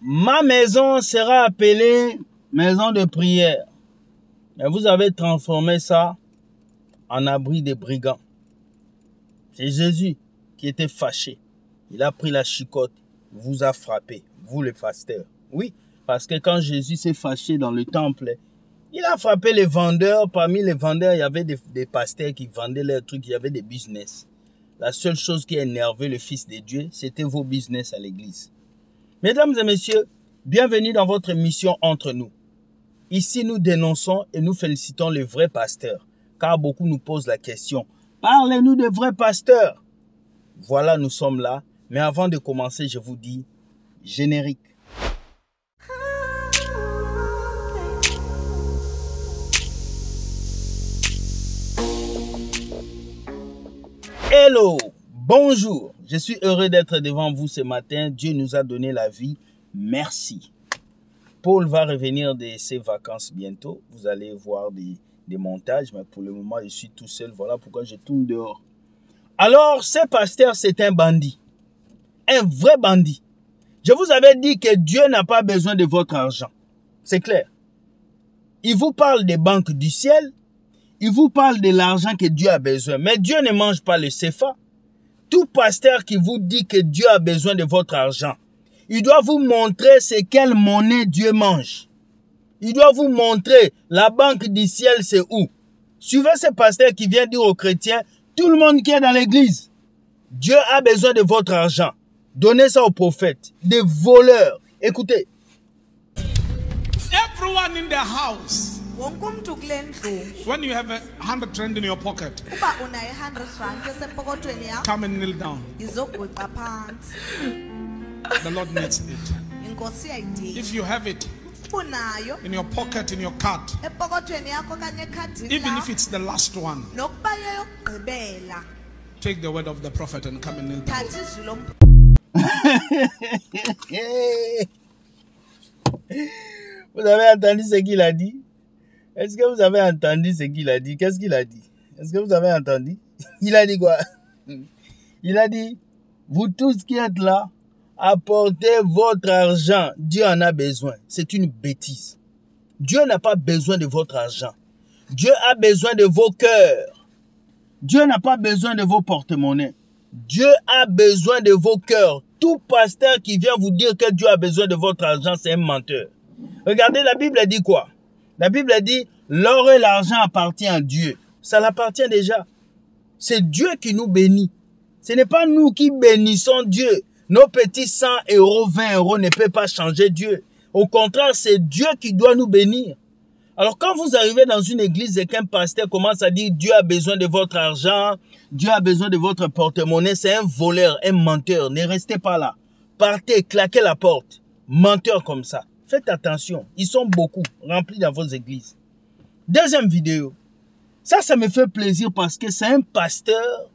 Ma maison sera appelée maison de prière. Mais vous avez transformé ça en abri des brigands. C'est Jésus qui était fâché. Il a pris la chicotte, vous a frappé, vous les pasteurs. Oui, parce que quand Jésus s'est fâché dans le temple, il a frappé les vendeurs. Parmi les vendeurs, il y avait des pasteurs qui vendaient leurs trucs, il y avait des business. La seule chose qui énervait le Fils de Dieu, c'était vos business à l'église. Mesdames et messieurs, bienvenue dans votre émission Entre nous. Ici, nous dénonçons et nous félicitons les vrais pasteurs, car beaucoup nous posent la question, parlez-nous de vrais pasteurs. Voilà, nous sommes là, mais avant de commencer, je vous dis, générique. Hello, bonjour, je suis heureux d'être devant vous ce matin. Dieu nous a donné la vie, merci. Paul va revenir de ses vacances bientôt. Vous allez voir des montages, mais pour le moment, je suis tout seul. Voilà pourquoi je tourne dehors. Alors, ce pasteur, c'est un bandit. Un vrai bandit. Je vous avais dit que Dieu n'a pas besoin de votre argent. C'est clair. Il vous parle des banques du ciel. Il vous parle de l'argent que Dieu a besoin. Mais Dieu ne mange pas le CFA. Tout pasteur qui vous dit que Dieu a besoin de votre argent, il doit vous montrer c'est quelle monnaie Dieu mange. Il doit vous montrer la banque du ciel c'est où. Suivez ce pasteur qui vient dire aux chrétiens, tout le monde qui est dans l'église, Dieu a besoin de votre argent. Donnez ça aux prophètes, des voleurs. Écoutez. Everyone in the house. When you have 100 rand in your pocket, come and kneel down. The Lord needs it. If you have it in your pocket, in your card, even if it's the last one, take the word of the prophet and come and kneel down. Vous avez entendu ce qu'il a dit? Est-ce que vous avez entendu ce qu'il a dit? Qu'est-ce qu'il a dit? Est-ce que vous avez entendu? Il a dit quoi? Il a dit, vous tous qui êtes là, apportez votre argent. Dieu en a besoin. C'est une bêtise. Dieu n'a pas besoin de votre argent. Dieu a besoin de vos cœurs. Dieu n'a pas besoin de vos porte-monnaies. Dieu a besoin de vos cœurs. Tout pasteur qui vient vous dire que Dieu a besoin de votre argent, c'est un menteur. Regardez, la Bible dit quoi? La Bible dit, l'or et l'argent appartient à Dieu. Ça l'appartient déjà. C'est Dieu qui nous bénit. Ce n'est pas nous qui bénissons Dieu. Nos petits 100 euros, 20 euros ne peuvent pas changer Dieu. Au contraire, c'est Dieu qui doit nous bénir. Alors quand vous arrivez dans une église et qu'un pasteur commence à dire, Dieu a besoin de votre argent, Dieu a besoin de votre porte-monnaie, c'est un voleur, un menteur. Ne restez pas là. Partez, claquez la porte. Menteur comme ça. Faites attention, ils sont beaucoup remplis dans vos églises. Deuxième vidéo. Ça me fait plaisir parce que c'est un pasteur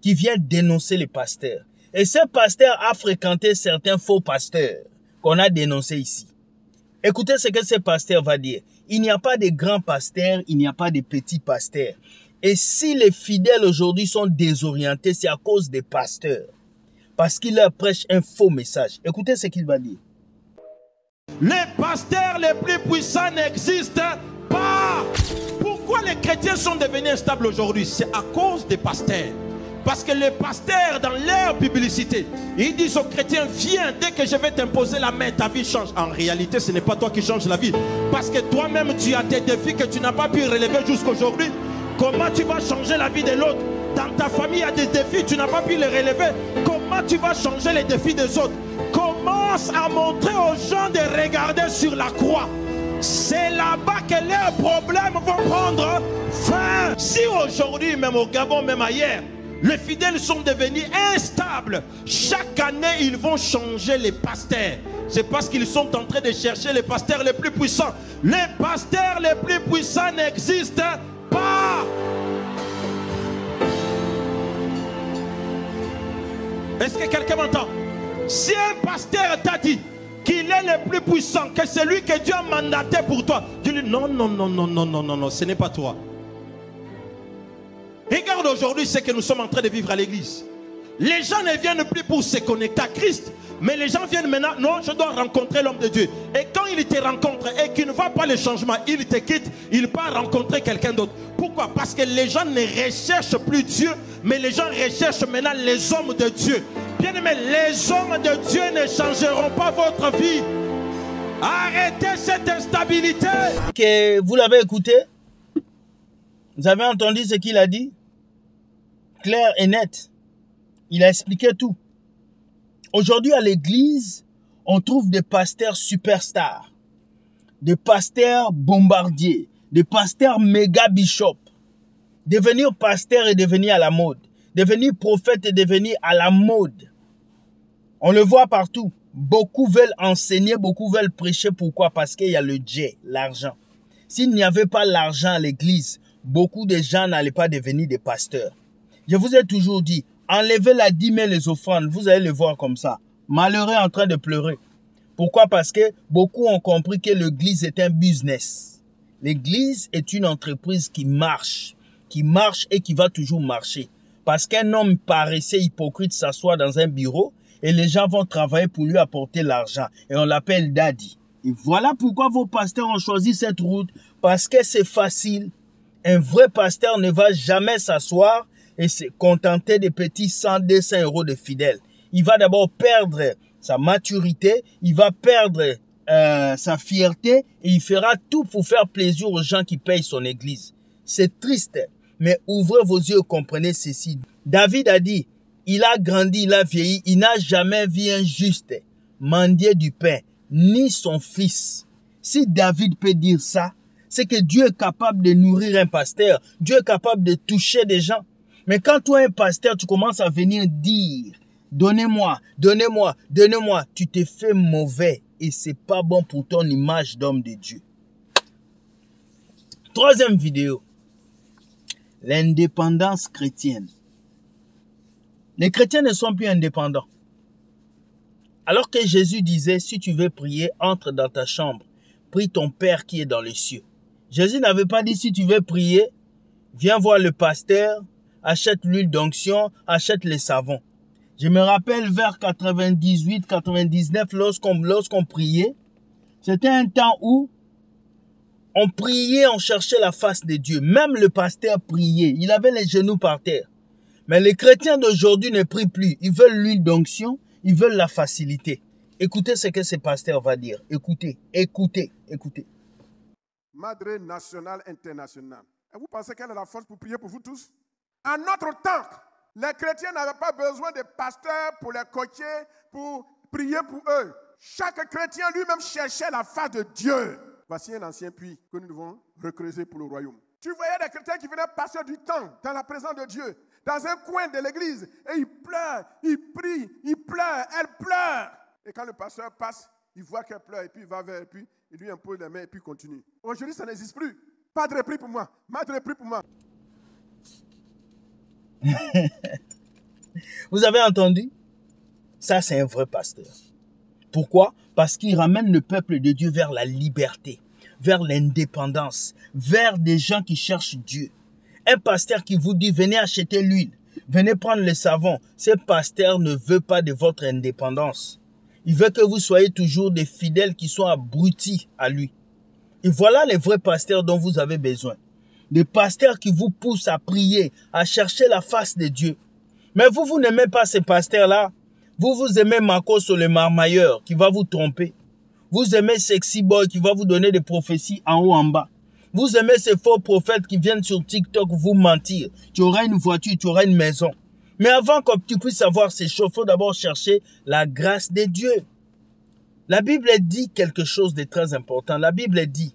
qui vient dénoncer les pasteurs. Et ce pasteur a fréquenté certains faux pasteurs qu'on a dénoncés ici. Écoutez ce que ce pasteur va dire. Il n'y a pas de grands pasteurs, il n'y a pas de petits pasteurs. Et si les fidèles aujourd'hui sont désorientés, c'est à cause des pasteurs. Parce qu'ils leur prêchent un faux message. Écoutez ce qu'il va dire. Les pasteurs les plus puissants n'existent pas. Pourquoi les chrétiens sont devenus instables aujourd'hui? C'est à cause des pasteurs. Parce que les pasteurs, dans leur publicité, ils disent aux chrétiens, viens, dès que je vais t'imposer la main, ta vie change. En réalité, ce n'est pas toi qui changes la vie. Parce que toi-même, tu as des défis que tu n'as pas pu relever jusqu'aujourd'hui. Comment tu vas changer la vie de l'autre? Dans ta famille, il y a des défis, tu n'as pas pu les relever. Comment tu vas changer les défis des autres? Commence à montrer aux gens de regarder sur la croix. C'est là-bas que leurs problèmes vont prendre fin. Si aujourd'hui, même au Gabon, même ailleurs, les fidèles sont devenus instables, chaque année, ils vont changer les pasteurs. C'est parce qu'ils sont en train de chercher les pasteurs les plus puissants. Les pasteurs les plus puissants n'existent pas. Est-ce que quelqu'un m'entend? Si un pasteur t'a dit qu'il est le plus puissant, que c'est lui que Dieu a mandaté pour toi, dis-lui non, non, non, non, non, non, non, non, ce n'est pas toi. Regarde aujourd'hui ce que nous sommes en train de vivre à l'église. Les gens ne viennent plus pour se connecter à Christ, mais les gens viennent maintenant, non, je dois rencontrer l'homme de Dieu. Et quand il te rencontre et qu'il ne voit pas le changement, il te quitte, il part rencontrer quelqu'un d'autre. Pourquoi? Parce que les gens ne recherchent plus Dieu, mais les gens recherchent maintenant les hommes de Dieu. Bien aimé, les hommes de Dieu ne changeront pas votre vie. Arrêtez cette instabilité. Que vous l'avez écouté? Vous avez entendu ce qu'il a dit? Clair et net. Il a expliqué tout. Aujourd'hui, à l'église, on trouve des pasteurs superstars, des pasteurs bombardiers, des pasteurs méga bishops. Devenir pasteur est devenir à la mode. Devenir prophète est devenir à la mode. On le voit partout. Beaucoup veulent enseigner, beaucoup veulent prêcher. Pourquoi? Parce qu'il y a le jet, l'argent. S'il n'y avait pas l'argent à l'église, beaucoup de gens n'allaient pas devenir des pasteurs. Je vous ai toujours dit, enlevez la dîme et les offrandes, vous allez le voir comme ça. Malheureux en train de pleurer. Pourquoi? Parce que beaucoup ont compris que l'église est un business. L'église est une entreprise qui marche et qui va toujours marcher. Parce qu'un homme paresseux, hypocrite s'assoit dans un bureau et les gens vont travailler pour lui apporter l'argent. Et on l'appelle daddy. Et voilà pourquoi vos pasteurs ont choisi cette route. Parce que c'est facile. Un vrai pasteur ne va jamais s'asseoir et se contenter des petits 100, 200 euros de fidèles. Il va d'abord perdre sa maturité, il va perdre sa fierté et il fera tout pour faire plaisir aux gens qui payent son église. C'est triste, mais ouvrez vos yeux et comprenez ceci. David a dit, il a grandi, il a vieilli, il n'a jamais vu un juste mendier du pain, ni son fils. Si David peut dire ça, c'est que Dieu est capable de nourrir un pasteur, Dieu est capable de toucher des gens. Mais quand toi, un pasteur, tu commences à venir dire, donnez-moi, donnez-moi, donnez-moi, tu te fais mauvais et c'est pas bon pour ton image d'homme de Dieu. Troisième vidéo, l'indépendance chrétienne. Les chrétiens ne sont plus indépendants. Alors que Jésus disait, si tu veux prier, entre dans ta chambre, prie ton Père qui est dans les cieux. Jésus n'avait pas dit, si tu veux prier, viens voir le pasteur, achète l'huile d'onction, achète les savons. Je me rappelle vers 98, 99, lorsqu'on priait, c'était un temps où on priait, on cherchait la face de Dieu. Même le pasteur priait, il avait les genoux par terre. Mais les chrétiens d'aujourd'hui ne prient plus. Ils veulent l'huile d'onction, ils veulent la facilité. Écoutez ce que ce pasteur va dire. Écoutez, écoutez, écoutez. Madre nationale, internationale. Et vous pensez quelle est la force pour prier pour vous tous? En notre temps, les chrétiens n'avaient pas besoin de pasteurs pour les coacher, pour prier pour eux. Chaque chrétien lui-même cherchait la face de Dieu. Voici un ancien puits que nous devons recreuser pour le royaume. Tu voyais des chrétiens qui venaient passer du temps dans la présence de Dieu, dans un coin de l'église, et ils pleurent, ils prient, ils pleurent, elles pleurent. Et quand le pasteur passe, il voit qu'elle pleure, et puis il va vers, et puis il lui impose les mains, et puis il continue. Aujourd'hui, ça n'existe plus. Padre, prie pour moi. Madre, prie pour moi. Vous avez entendu? Ça, c'est un vrai pasteur. Pourquoi? Parce qu'il ramène le peuple de Dieu vers la liberté, vers l'indépendance, vers des gens qui cherchent Dieu. Un pasteur qui vous dit, venez acheter l'huile, venez prendre le savon. Ce pasteur ne veut pas de votre indépendance. Il veut que vous soyez toujours des fidèles qui sont abrutis à lui. Et voilà les vrais pasteurs dont vous avez besoin. Des pasteurs qui vous poussent à prier, à chercher la face de Dieu. Mais vous n'aimez pas ces pasteurs-là. Vous aimez Marcos le marmailleur qui va vous tromper. Vous aimez Sexy Boy qui va vous donner des prophéties en haut en bas. Vous aimez ces faux prophètes qui viennent sur TikTok vous mentir. Tu auras une voiture, tu auras une maison. Mais avant que tu puisses avoir ces choses, il faut d'abord chercher la grâce de Dieu. La Bible dit quelque chose de très important. La Bible dit,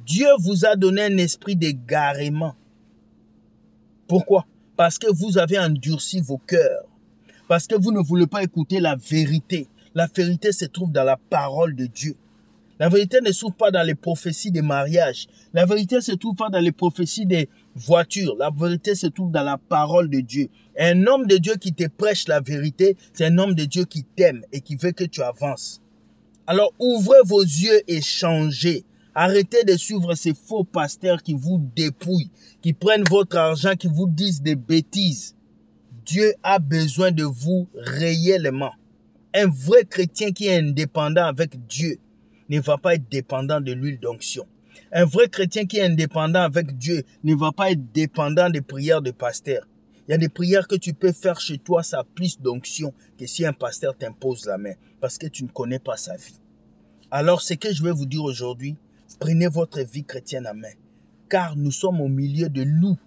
Dieu vous a donné un esprit d'égarement. Pourquoi? Parce que vous avez endurci vos cœurs. Parce que vous ne voulez pas écouter la vérité. La vérité se trouve dans la parole de Dieu. La vérité ne se trouve pas dans les prophéties des mariages. La vérité ne se trouve pas dans les prophéties des voitures. La vérité se trouve dans la parole de Dieu. Un homme de Dieu qui te prêche la vérité, c'est un homme de Dieu qui t'aime et qui veut que tu avances. Alors ouvrez vos yeux et changez. Arrêtez de suivre ces faux pasteurs qui vous dépouillent, qui prennent votre argent, qui vous disent des bêtises. Dieu a besoin de vous réellement. Un vrai chrétien qui est indépendant avec Dieu ne va pas être dépendant de l'huile d'onction. Un vrai chrétien qui est indépendant avec Dieu ne va pas être dépendant des prières de pasteur. Il y a des prières que tu peux faire chez toi, ça a plus d'onction que si un pasteur t'impose la main, parce que tu ne connais pas sa vie. Alors, ce que je vais vous dire aujourd'hui, prenez votre vie chrétienne en main, car nous sommes au milieu de loups,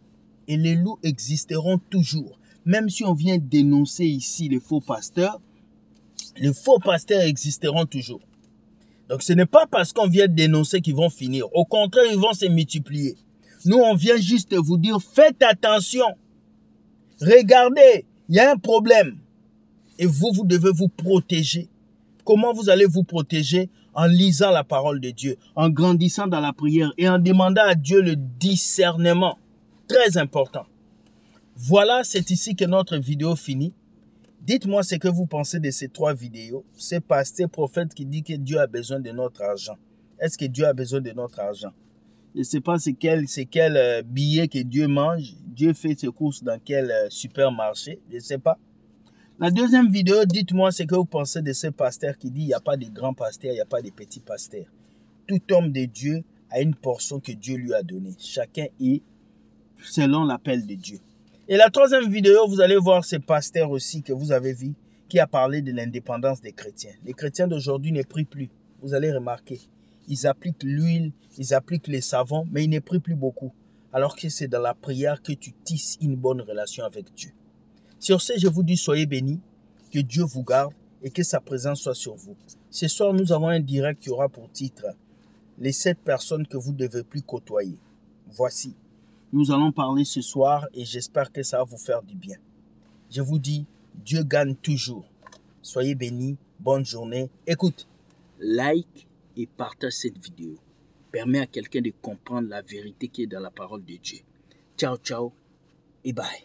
et les loups existeront toujours. Même si on vient dénoncer ici les faux pasteurs existeront toujours. Donc, ce n'est pas parce qu'on vient dénoncer qu'ils vont finir. Au contraire, ils vont se multiplier. Nous, on vient juste vous dire, faites attention. Regardez, il y a un problème. Et vous devez vous protéger. Comment vous allez vous protéger? En lisant la parole de Dieu, en grandissant dans la prière et en demandant à Dieu le discernement. Très important. Voilà, c'est ici que notre vidéo finit. Dites-moi ce que vous pensez de ces 3 vidéos. Ce pasteur prophète qui dit que Dieu a besoin de notre argent. Est-ce que Dieu a besoin de notre argent? Je ne sais pas c'est quel billet que Dieu mange. Dieu fait ses courses dans quel supermarché. Je ne sais pas. La deuxième vidéo, dites-moi ce que vous pensez de ce pasteur qui dit il n'y a pas de grands pasteurs, il n'y a pas de petits pasteurs. Tout homme de Dieu a une portion que Dieu lui a donnée. Chacun est selon l'appel de Dieu. Et la troisième vidéo, vous allez voir ce pasteur aussi que vous avez vu qui a parlé de l'indépendance des chrétiens. Les chrétiens d'aujourd'hui ne prient plus. Vous allez remarquer. Ils appliquent l'huile, ils appliquent les savons, mais ils ne prient plus beaucoup. Alors que c'est dans la prière que tu tisses une bonne relation avec Dieu. Sur ce, je vous dis, soyez bénis, que Dieu vous garde et que sa présence soit sur vous. Ce soir, nous avons un direct qui aura pour titre « Les 7 personnes que vous ne devez plus côtoyer ». Voici. Nous allons parler ce soir et j'espère que ça va vous faire du bien. Je vous dis, Dieu gagne toujours. Soyez bénis, bonne journée. Écoute, like et partage cette vidéo. Permets à quelqu'un de comprendre la vérité qui est dans la parole de Dieu. Ciao, ciao et bye.